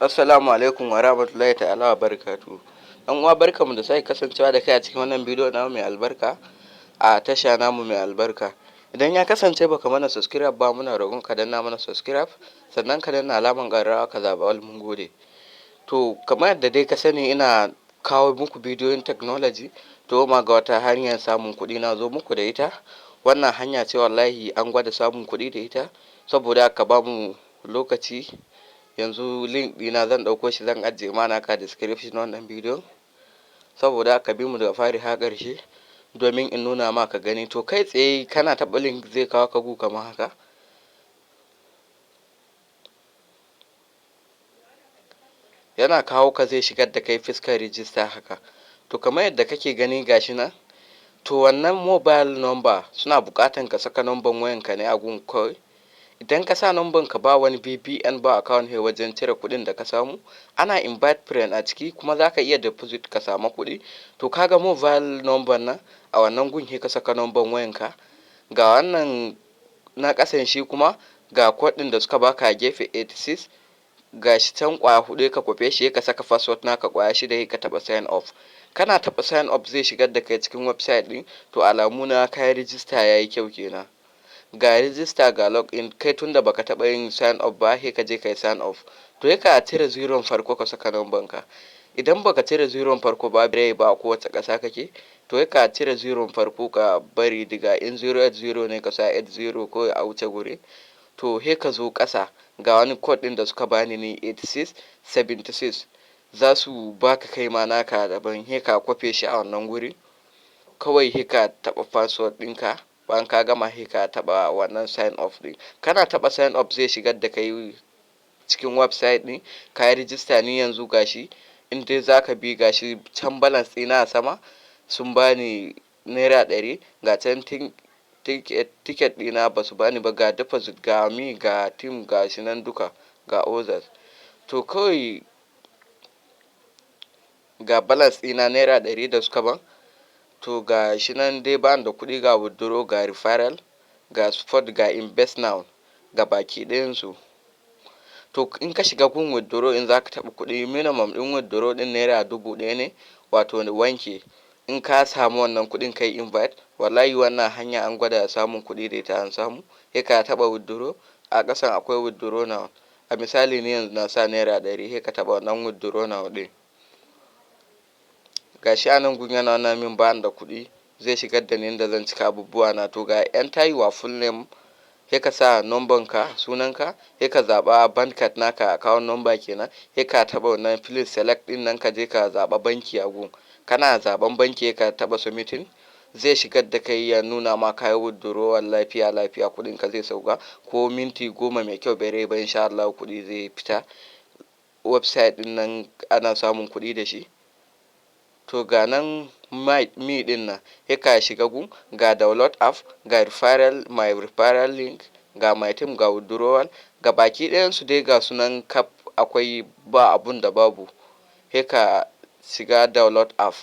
Assalamu alaikum wa rahmatullahi ta'ala wa barakatuhu. Dan uwa barkamu da sake kasancewa da kai a cikin wannan bidiyo namu mai albarka a tasha namu mai albarka. Idan ya kasance baka mana subscribe ba, muna roƙon ka danna mana subscribe, sannan ka danna alaman ƙararrawa ka zaɓa all, mun gode. To kamar yadda dai ka sani ina kawo muku bidiyoyin technology, to ma ga wata hanyar samun kuɗi na zo muku da ita. Wannan hanya ce wallahi an gwada samun kuɗi da ita, saboda ka ba mu lokaci. Yanzu link ɗina zan ɗauko shi zan ajiye mana ka description wannan bidiyon, saboda ka bi mu daga fari har ƙarshe domin in nuna ma ka gani. To kai tsaye kana taɓa link zai kawo ka gu kamar haka. Yana kawo ka zai shigar da kai fiskar rijista haka. To kamar yadda kake gani gashi nan, to wannan mobile number suna buƙatan ka saka number wayanka ne a gun kawai. Idan ka sa number ka ba wani VPN ba account he wajen cire kuɗin da ka samu, ana invite friend a ciki kuma za ka iya deposit ka samu kuɗi. To kaga mobile number nan a wannan gun he ka saka number wayanka, ga wannan na ƙasan shi kuma ga code ɗin da suka baka a gefe 86, ga shi can ƙwaya huɗu ka kwafe shi ka saka password naka ƙwaya shida ka taɓa sign up. Kana taɓa sign up zai shigar da kai cikin website ɗin, to alamu na kayi register yayi kyau kenan. Ga register ga login, kai tunda baka taɓa yin sign up ba he ka je kai sign up. To he ka cire zero farko ka saka number ka. Idan baka cire zero farko ba bai ba ko wace ƙasa kake, to he ka cire zero farko ka bari diga in 080 ne ka sa 80 ko a wuce guri. To he ka zo ƙasa ga wani code ɗin da suka bani ni 8676, za su baka kai ma naka daban, he ka kwafe shi a wannan guri. Kawai he ka taɓa password ɗinka, bayan ka gama he ka taɓa wannan sign up ɗin. Kana taɓa sign up zai shigar da kai cikin website ɗin, ka yi register. Ni yanzu gashi in dai za ka bi gashi can balance ɗina a sama sun bani naira 100, ga can ticket ɗina ba su bani ba, ga deposit ga mi ga team ga shi nan duka ga others. To kawai ga balance ɗina naira 100 da suka ban. To ga shi nan dai bani da kuɗi, ga withdraw ga referral ga support ga invest now ga baki ɗayansu. To in ka shiga gun withdraw in za ka taɓa kuɗi, minimum ɗin withdraw ɗin naira 1000 ne, wato wanke. In ka samu wannan kuɗin kai invite, wallahi wannan hanya an gwada samun kuɗi da ita an samu. He ka taɓa withdraw, a ƙasan akwai withdraw now. A misali ni yanzu na sa naira 100, he ka taɓa wannan withdraw now ɗin. Gashi a nan gun yana nuna min bani da kuɗi, zai shigar da ni inda zan cika abubuwa na. To ga enter your full name, he ka sa number ka, sunanka, he ka zaɓa bank card naka account number kenan, he ka taɓa wannan please select ɗin nan ka je ka zaɓa banki a gun. Kana zaɓan banki he ka taɓa submitting, zai shigar da kai ya nuna ma kayi withdrawal lafiya lafiya, kuɗin ka zai sauka ko minti 10 mai kyau bai ba insha Allah kuɗi zai fita. Website ɗin nan ana samun kuɗi da shi. To ga nan mi ɗin nan he ka shiga gun, ga download app, ga referral, my referral link, ga my team, ga withdrawal, ga baki ɗayansu dai ga sunan kaf akwai ba abun da babu. He ka shiga download app,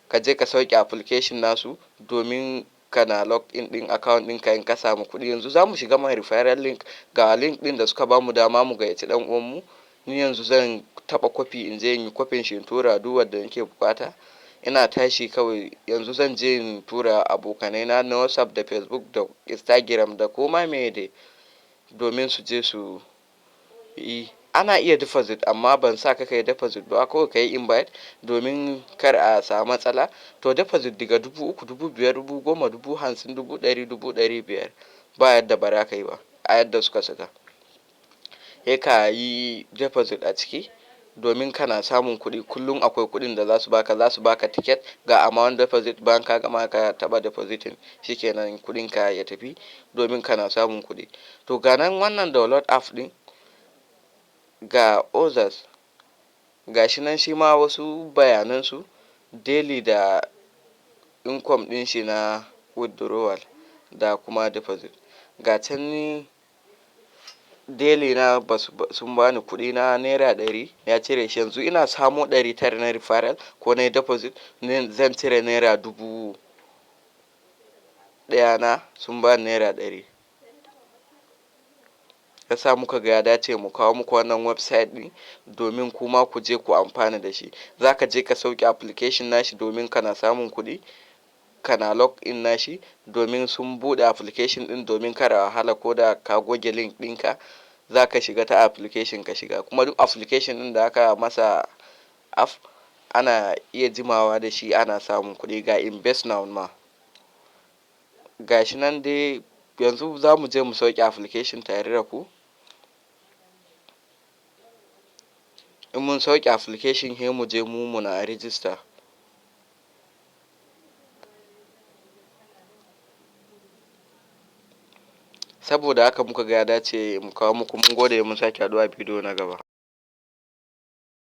ka je ka sauke application nasu domin kana log in ɗin account ɗinka in ka samu kuɗi. Yanzu za mu shiga my referral link, ga link ɗin da suka bamu dama mu gayyaci ɗan uwanmu. Ni yanzu zan taɓa copy in je in yi copy shi in tura duk wanda nake buƙata. Ina tashi kawai yanzu zan je in tura abokanai na WhatsApp da Facebook da Instagram da koma me dai, domin su je su yi. Ana iya deposit amma ban sa ka kai deposit ba, kawai ka yi invite domin kar a samu matsala. To deposit daga 3000, 5000, 10,000, 50,000, 100, 500 ba yadda ba za ka yi ba a yadda suka saka. He ka yi deposit a ciki domin kana samun kuɗi. Kullum akwai kuɗin da za su baka ticket ga amount deposit, bayan ka gama ka taɓa depositing shikenan kuɗin ka ya tafi domin kana samun kuɗi. To ga nan wannan download app ɗin ga others, ga shi nan shi ma wasu bayanansu daily da income ɗin shi na withdrawal da kuma deposit. Ga can ni daily na sun bani kuɗi na naira 100 ya cire shi. Yanzu ina samo 900 na referral ko na deposit, zan cire naira 1000 na sun bani naira 100. yasa muka ga ya dace mu kawo muku wannan website ɗin domin kuma ku je ku amfana da shi. Za ka je ka sauke application nashi domin kana samun kuɗi, kana log in nashi domin sun buɗe application ɗin domin kada wahala ko da ka goge link ɗinka za ka shiga ta application ka shiga. Kuma duk application ɗin da aka masa app ana iya jimawa da shi ana samun kuɗi. Ga invest now ma gashi nan dai. Yanzu za mu je mu sauke application tare da ku. In mun sauke application sai mu je mu muna register. Saboda haka muka ga ya dace mu kawo muku. Mun gode, mun sake haɗuwa bidiyo na gaba.